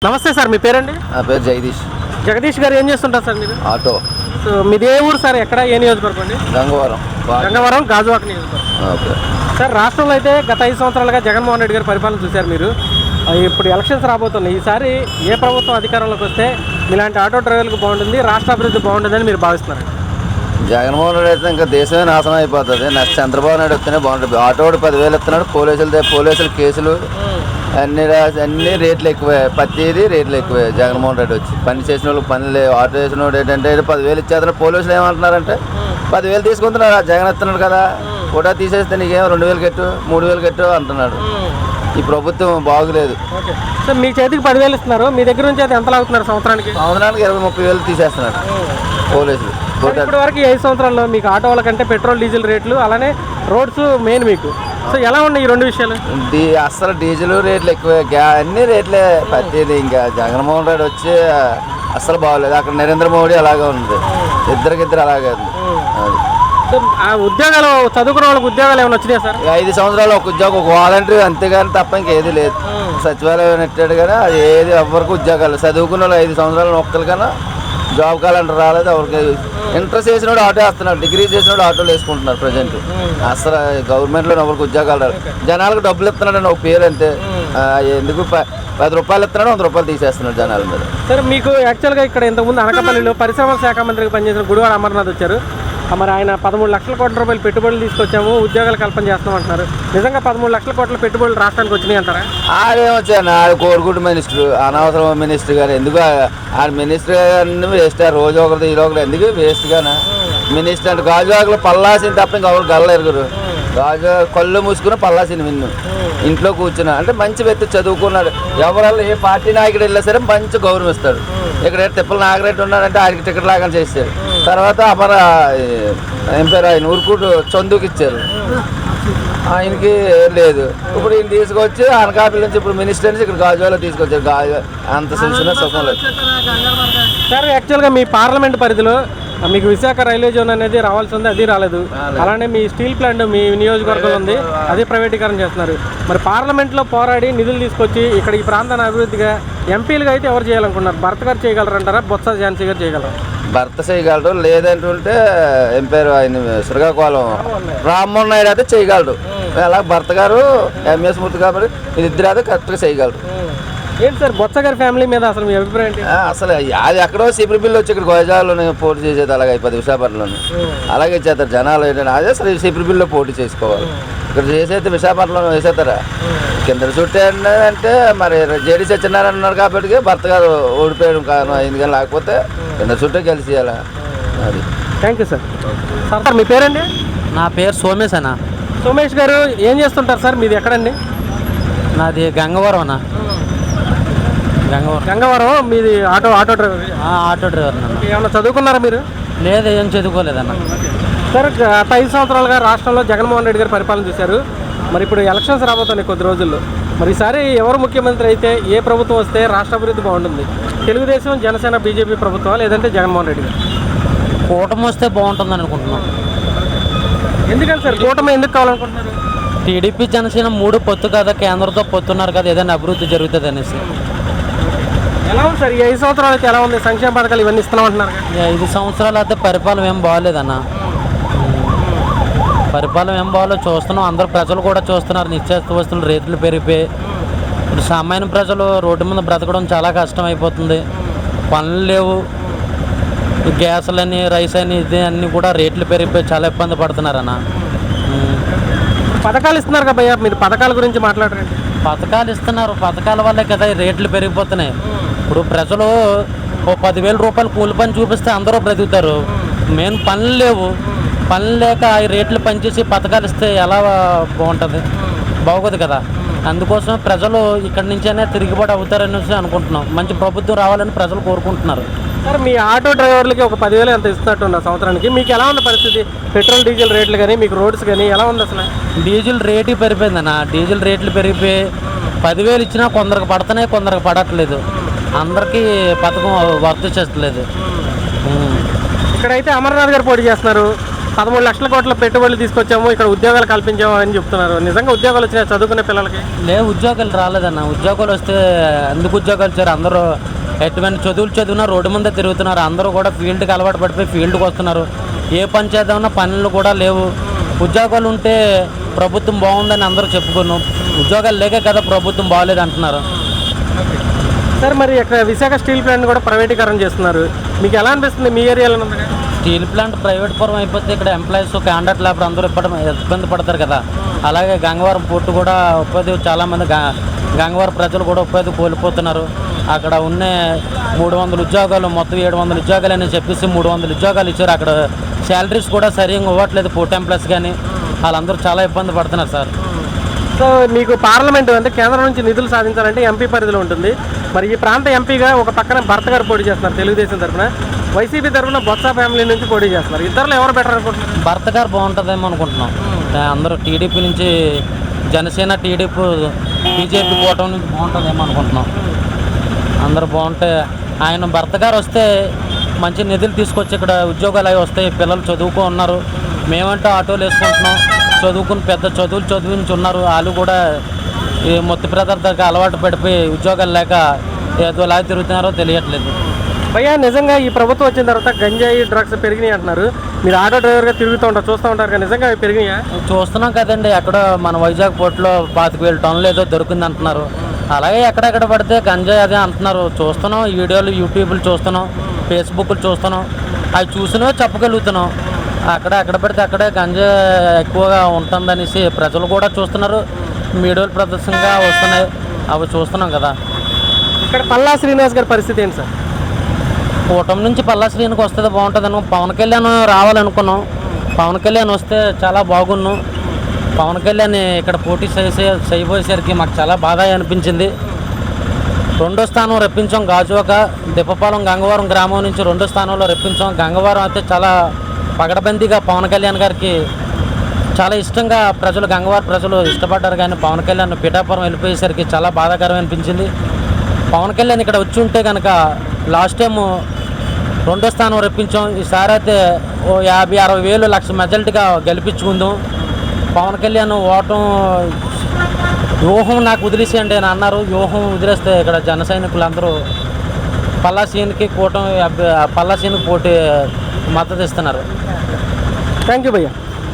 నమస్తే సార్, మీ పేరండి? నా పేరు జగదీష్. జగదీష్ గారు ఏం చేస్తుంటారు సార్ మీరు? ఆటో. సో మీది ఏ ఊరు సార్? ఎక్కడ, ఏ నియోజకవర్గం అండి? గంగవరం గాజువాక నియోజకవర్గం. ఓకే సార్, రాష్ట్రంలో అయితే గత 5 సంవత్సరాలుగా జగన్మోహన్ రెడ్డి గారి పరిపాలన చూశారు మీరు. ఇప్పుడు ఎలక్షన్స్ రాబోతున్నాయి. ఈసారి ఏ ప్రభుత్వం అధికారంలోకి వస్తే ఇలాంటి ఆటో డ్రైవర్లకు బాగుంటుంది, రాష్ట్ర అభివృద్ధి బాగుంటుందని మీరు భావిస్తున్నారు? జగన్మోహన్ రెడ్డి అయితే ఇంకా దేశమే నాశనం అయిపోతుంది. నెక్స్ట్ చంద్రబాబు నాయుడు వస్తేనే బాగుంటుంది. ఆటో 10,000 ఇస్తున్నాడు. పోలీసులు కేసులు అన్ని రేట్లు ఎక్కువే. ప్రతిదీ రేట్లు ఎక్కువే. జగన్మోహన్ రెడ్డి వచ్చి పని చేసిన వాళ్ళకి పని లేవు. ఆటో చేసిన వాడు ఏంటంటే 10,000 ఇచ్చేస్తున్నారు. పోలీసులు ఏమంటున్నారంటే 10,000 తీసుకుంటున్నారు. జగన్ ఇస్తున్నాడు కదా, ఫోటో తీసేస్తే నీకేమో 2,000 కట్టు, 3,000 కట్టు అంటున్నాడు. ఈ ప్రభుత్వం బాగులేదు. సార్, మీ చేతికి 10,000 ఇస్తున్నారు, మీ దగ్గర నుంచి అయితే ఎంత లాగుతున్నారు సంవత్సరానికి? 20,000-30,000 తీసేస్తున్నారు పోలీసులు. ఇప్పటి వరకు 5 సంవత్సరాల్లో మీకు ఆటోల కంటే పెట్రోల్ డీజిల్ రేట్లు, అలానే రోడ్స్ మెయిన్ మీకు. సో ఎలా ఉన్నాయి ఈ 2 విషయాలు? అస్సలు డీజిల్ రేట్లు ఎక్కువ, అన్ని రేట్లే ప్రతిదీ. ఇంకా జగన్మోహన్ రెడ్డి వచ్చి అస్సలు బాగోలేదు. అక్కడ నరేంద్ర మోడీ అలాగే ఉంది. ఇద్దరికిద్దరు అలాగే ఉంది. ఉద్యోగాలు చదువుకున్న వాళ్ళకి ఉద్యోగాలు ఏమైనా వచ్చినాయి సార్? 5 సంవత్సరాలు ఒక ఉద్యోగం, ఒక వాలంటీర్, అంతేగాని తప్ప ఇంకేది లేదు. సచివాలయం నెట్టాడు కానీ అది ఏది ఎవరికి ఉద్యోగాలు. చదువుకున్న వాళ్ళు 5 సంవత్సరాలు ఒక్కరికన్నా జాబ్ కాలంటే రాలేదు. ఎవరికి ఇంట్రెస్ట్ చేసినోడు ఆటో వేస్తున్నాడు, డిగ్రీ చేసినోడు ఆటోలు వేసుకుంటున్నారు ప్రజెంట్. అసలు గవర్నమెంట్లో ఎవరికి ఉద్యోగాలు రాదు. జనాలకు డబ్బులు ఇస్తున్నాడు ఒక పేరు అంతే. ఎందుకు 10 రూపాయలు ఇస్తున్నాడు, 100 రూపాయలు తీసేస్తున్నాడు జనాల మీద. సరే, మీకు యాక్చువల్గా ఇక్కడ ఇంతకుముందు అనకాపల్లిలో పరిశ్రమల శాఖ మంత్రిగా పనిచేసిన గుడివాడ అమర్నాథ్ వచ్చారు. మరి ఆయన 13 లక్షల కోట్ల రూపాయలు పెట్టుబడులు తీసుకొచ్చాము, ఉద్యోగాల కల్పన చేస్తాం అంటున్నారు. నిజంగా 13 లక్షల కోట్ల పెట్టుబడులు రాష్ట్రానికి వచ్చినాయి అంటారా? ఆడేమొచ్చాను, ఆడు కోరుకుంటు మినిస్టర్, అనవసరం మినిస్టర్ గారు. ఎందుకు ఆ మినిస్టర్ గారిని వేస్ట్, రోజు ఒకరిది ఈ ఒకరు ఎందుకు వేస్ట్ గానా మినిస్టర్ అంటే? గాజువాకలో పల్లాసింది తప్ప ఇంకొకరు గల్ల ఎరుగురు. గాజు కళ్ళు మూసుకుని పల్లాసింది విన్ను ఇంట్లో కూర్చున్నా అంటే మంచి వ్యక్తి, చదువుకున్నాడు. ఎవరల్లా ఏ పార్టీ నాయకుడు వెళ్ళా సరే మంచి గౌరవం ఇస్తాడు. ఇక్కడ తిప్పల నాగరెడ్డి ఉన్నాడంటే ఆయనకి టికెట్ లాగా చేశాడు. తర్వాత అమర ఏం పేరు ఆయన ఊరుకుంటూ చందుకి ఇచ్చారు, ఆయనకి లేదు. ఇప్పుడు ఈయన తీసుకొచ్చి అనకాపల్లి నుంచి ఇప్పుడు మినిస్టర్ నుంచి ఇక్కడ గాజువాలో తీసుకొచ్చారు. అంత చూసినా సుఖం లేదు. సార్, యాక్చువల్గా మీ పార్లమెంట్ పరిధిలో మీకు విశాఖ రైల్వే జోన్ అనేది రావాల్సి ఉంది, అది రాలేదు. అలానే మీ స్టీల్ ప్లాంట్ మీ నియోజకవర్గంలో ఉంది, అది ప్రైవేటీకరణ చేస్తున్నారు. మరి పార్లమెంట్లో పోరాడి నిధులు తీసుకొచ్చి ఇక్కడ ఈ ప్రాంతాన్ని అభివృద్ధిగా ఎంపీలుగా అయితే ఎవరు చేయాలనుకున్నారు? భరత్ గారు చేయగలరంటారా, బొత్స ఝాన్సీ గారు చేయగలరా? భర్త చేయగలడు, లేదంటుంటే ఏం పేరు ఆయన శ్రీకాకుళం రామ్మోహన్ నాయుడు అయితే చేయగలడు. అలా భర్త గారు ఎంఎస్ మూర్తి కాబట్టి వీళ్ళిద్దరు అయితే కరెక్ట్గా చేయగలరు. ఏంటి సార్, బొత్స గారి ఫ్యామిలీ మీద అసలు మీ అభిప్రాయం ఏంటి? అసలు అది ఎక్కడో సిపిరి బిల్లు వచ్చి ఇక్కడ గోజాల్లోనే పోటీ చేసేది, అలాగే 10 విశాఖపట్నంలోనే అలాగే చేస్తారు జనాలు. ఏంటంటే అదే అసలు సిపిరి బిల్లో పోటీ చేసుకోవాలి. ఇక్కడ చేసేది విశాఖపట్నంలో వేసేస్తారా? కింద చుట్టే అంటే మరి జేడీ సత్యనారాయణ ఉన్నారు కాబట్టి భర్త గారు ఓడిపోయడం కారణం అయింది. కానీ లేకపోతే కింద చుట్టే కలిసి అలా. అది థ్యాంక్ యూ సార్. సార్, మీ పేరండి? నా పేరు సోమేష్ అన్న. సోమేష్ గారు ఏం చేస్తుంటారు సార్? మీది ఎక్కడండి? నాది గంగవరం అన్న. గంగవరం. మీది ఆటో డ్రైవర్? ఆటో డ్రైవర్ అన్న. ఏమన్నా చదువుకున్నారా మీరు? లేదు, ఏం చదువుకోలేదన్న. సార్, గత 5 సంవత్సరాలుగా రాష్ట్రంలో జగన్మోహన్ రెడ్డి గారు పరిపాలన చూశారు. మరి ఇప్పుడు ఎలక్షన్స్ రాబోతున్నాయి కొద్ది రోజుల్లో. మరి ఈసారి ఎవరు ముఖ్యమంత్రి అయితే, ఏ ప్రభుత్వం వస్తే రాష్ట్ర అభివృద్ధి బాగుంటుంది? తెలుగుదేశం, జనసేన, బీజేపీ ప్రభుత్వం, లేదంటే జగన్మోహన్ రెడ్డి గారు? కూటమి వస్తే బాగుంటుందని అనుకుంటున్నాం. ఎందుకంటే సార్ కూటమి ఎందుకు కావాలనుకుంటున్నారు? టీడీపీ జనసేన 3 పొత్తు కదా, కేంద్రంతో పొత్తున్నారు కదా, ఏదైనా అభివృద్ధి జరుగుతుంది అనేసి. ఎలా ఉంది సార్ ఈ 5 సంవత్సరాలు అయితే? ఎలా ఉంది? సంక్షేమ పథకాలు ఇవన్నీ ఇస్తున్నామంటున్నారు. 5 సంవత్సరాలు అయితే పరిపాలన ఏం బాగోలేదన్న. పరిపాలన ఏం బాగోలేదు చూస్తున్నాం. అందరూ ప్రజలు కూడా చూస్తున్నారు. నిత్యావసర వస్తువులు రేట్లు పెరిగిపోయి ఇప్పుడు సామాన్య ప్రజలు రోడ్డు మీద బ్రతకడం చాలా కష్టం అయిపోతుంది. పనులు లేవు, గ్యాసులని, రైస్ అని, ఇది అన్నీ కూడా రేట్లు పెరిగిపోయి చాలా ఇబ్బంది పడుతున్నారన్న. పథకాలు ఇస్తున్నారు కదా భయ్యా, మీరు పథకాల గురించి మాట్లాడరండి. పథకాలు ఇస్తున్నారు, పథకాల వల్లే కదా ఈ రేట్లు పెరిగిపోతున్నాయి. ఇప్పుడు ప్రజలు 10,000 రూపాయలు కూలి పని చూపిస్తే అందరూ బ్రతుకుతారు. మెయిన్ పనులు లేవు. పనులు లేక ఈ రేట్లు పనిచేసి పథకాలు ఇస్తే ఎలా బాగుంటుంది? బాగోదు కదా. అందుకోసం ప్రజలు ఇక్కడి నుంచైనా తిరుగుబాటు అవుతారనేసి అనుకుంటున్నాం. మంచి ప్రభుత్వం రావాలని ప్రజలు కోరుకుంటున్నారు. సార్, మీ ఆటో డ్రైవర్లకి ఒక 10,000 ఎంత ఇస్తున్నట్టున్న సంవత్సరానికి. మీకు ఎలా ఉంది పరిస్థితి? పెట్రోల్ డీజిల్ రేట్లు కానీ, మీకు రోడ్స్ కానీ ఎలా ఉంది అసలు? Diesel rate పెరిగిపోయిందన్న. డీజిల్ రేట్లు పెరిగిపోయి 10,000 ఇచ్చినా కొందరికి పడుతున్నాయి, కొందరికి పడట్లేదు. అందరికీ పథకం వర్క్ చేస్తలేదు. ఇక్కడైతే అమర్నాథ్ గారు పోటీ చేస్తున్నారు. 13 లక్షల కోట్ల పెట్టుబడులు తీసుకొచ్చాము, ఇక్కడ ఉద్యోగాలు కల్పించాము అని చెప్తున్నారు. నిజంగా ఉద్యోగాలు వచ్చినాయి చదువుకునే పిల్లలకి? లేవు, ఉద్యోగాలు రాలేదన్న. ఉద్యోగాలు వస్తే ఎందుకు ఉద్యోగాలు వచ్చారు? అందరూ ఎటువంటి చదువులు చదివినా రోడ్డు ముందే తిరుగుతున్నారు. అందరూ కూడా ఫీల్డ్కి అలవాటు పడిపోయి ఫీల్డ్కి వస్తున్నారు. ఏ పని చేద్దామన్నా పనులు కూడా లేవు. ఉద్యోగాలు ఉంటే ప్రభుత్వం బాగుందని అందరూ చెప్పుకున్నాం. ఉద్యోగాలు లేకే కదా ప్రభుత్వం బాగలేదు అంటున్నారు. సార్ మరి ఇక్కడ విశాఖ స్టీల్ ప్లాంట్ కూడా ప్రైవేటీకరణ చేస్తున్నారు, మీకు ఎలా అనిపిస్తుంది మీ ఏరియాలో ఉన్నది? స్టీల్ ప్లాంట్ ప్రైవేట్ పరం అయిపోతే ఇక్కడ ఎంప్లాయీస్ కాంట్రాక్ట్ లేబర్ అందరూ ఇబ్బంది పడతారు కదా. అలాగే గంగవరం పోర్టు కూడా ఉపాధి, చాలామంది గంగవరం ప్రజలు కూడా ఉపాధి కోల్పోతున్నారు. అక్కడ ఉన్న 300 ఉద్యోగాలు మొత్తం 700 ఉద్యోగాలు అని చెప్పేసి 300 ఉద్యోగాలు ఇచ్చారు. అక్కడ శాలరీస్ కూడా సరిగ్గా ఇవ్వట్లేదు పోర్ట్ ఎంప్లాయీస్ కానీ. వాళ్ళందరూ చాలా ఇబ్బంది పడుతున్నారు సార్. సో మీకు పార్లమెంటు అంటే కేంద్రం నుంచి నిధులు సాధించాలంటే ఎంపీ పరిధిలో ఉంటుంది. మరి ఈ ప్రాంత ఎంపీగా ఒక పక్కన భర్త గారు పోటీ చేస్తున్నారు తెలుగుదేశం తరఫున, వైసీపీ తరఫున బొత్స ఫ్యామిలీ నుంచి పోటీ చేస్తున్నారు. ఇద్దరులో ఎవరు బెటర్ అనుకుంటున్నారు? భర్త గారు బాగుంటుందేమో అనుకుంటున్నాం. అందరూ టీడీపీ నుంచి జనసేన, టీడీపీ, బీజేపీ కూటమి నుంచి బాగుంటుందేమో అనుకుంటున్నాం. అందరూ బాగుంటే ఆయన భర్త గారు వస్తే మంచి నిధులు తీసుకొచ్చి ఇక్కడ ఉద్యోగాలు అవి వస్తాయి. పిల్లలు చదువుకో ఉన్నారు, మేమంటే ఆటోలు వేసుకుంటున్నాం. చదువుకుని పెద్ద చదువులు చదివించి ఉన్నారు. వాళ్ళు కూడా ఈ మొత్తి పదార్థాలకు అలవాటు పడిపోయి ఉద్యోగాలు లేక ఏదోలా తిరుగుతున్నారో తెలియట్లేదు. భయ్యా నిజంగా ఈ ప్రభుత్వం వచ్చిన తర్వాత గంజాయి డ్రగ్స్ పెరిగినాయి అంటున్నారు. మీరు ఆటో డ్రైవర్గా తిరుగుతూ ఉంటారు, చూస్తూ ఉంటారు కదా, నిజంగా అవి పెరిగినాయా? చూస్తున్నాం కదండి, ఎక్కడ మన వైజాగ్ పోర్టులో 25,000 టన్నులు ఏదో దొరికింది అంటున్నారు. అలాగే ఎక్కడెక్కడ పడితే గంజాయి అదే అంటున్నారు. చూస్తున్నాం వీడియోలు, యూట్యూబ్లు చూస్తున్నాం, ఫేస్బుక్లు చూస్తున్నాం. అవి చూసినా చెప్పగలుగుతున్నాం. ఎక్కడ పడితే అక్కడే గంజాయి ఎక్కువగా ఉంటుందనేసి ప్రజలు కూడా చూస్తున్నారు. వీడియోలు ప్రదర్శనగా వస్తున్నాయి, అవి చూస్తున్నాం కదా. ఇక్కడ పల్లా శ్రీనివాస్ గారి పరిస్థితి ఏంటి సార్? కూటమి నుంచి పల్లా శ్రీనికి వస్తే బాగుంటుంది. పవన్ కళ్యాణ్ రావాలనుకున్నాం. పవన్ కళ్యాణ్ వస్తే చాలా బాగున్నాం. పవన్ కళ్యాణ్ ఇక్కడ పోటీ చేయబోయేసరికి మాకు చాలా బాధ అనిపించింది. 2వ స్థానం రప్పించాం. గాజువాక, దిప్పపాలెం, గంగవరం గ్రామం నుంచి 2వ స్థానంలో రప్పించాం. గంగవరం అయితే చాలా పగడబందీగా పవన్ కళ్యాణ్ గారికి చాలా ఇష్టంగా ప్రజలు, గంగవరం ప్రజలు ఇష్టపడ్డారు. కానీ పవన్ కళ్యాణ్ పిఠాపురం వెళ్ళిపోయేసరికి చాలా బాధాకరం అనిపించింది. పవన్ కళ్యాణ్ ఇక్కడ వచ్చి ఉంటే కనుక లాస్ట్ టైం 2వ స్థానం రప్పించాం. ఈసారి అయితే ఓ 50-60 వేలు లక్ష మెజారిటీగా గెలిపించుకుందాం. పవన్ కళ్యాణ్ ఓటం వ్యూహం నాకు వదిలేసేయండి అని అన్నారు. వ్యూహం వదిలేస్తే ఇక్కడ జన సైనికులందరూ పల్లా శ్రీనికి కూటమి, పల్లా శ్రీనికి పోటీ మద్దతు ఇస్తున్నారు. థ్యాంక్ యూ భయ్యా.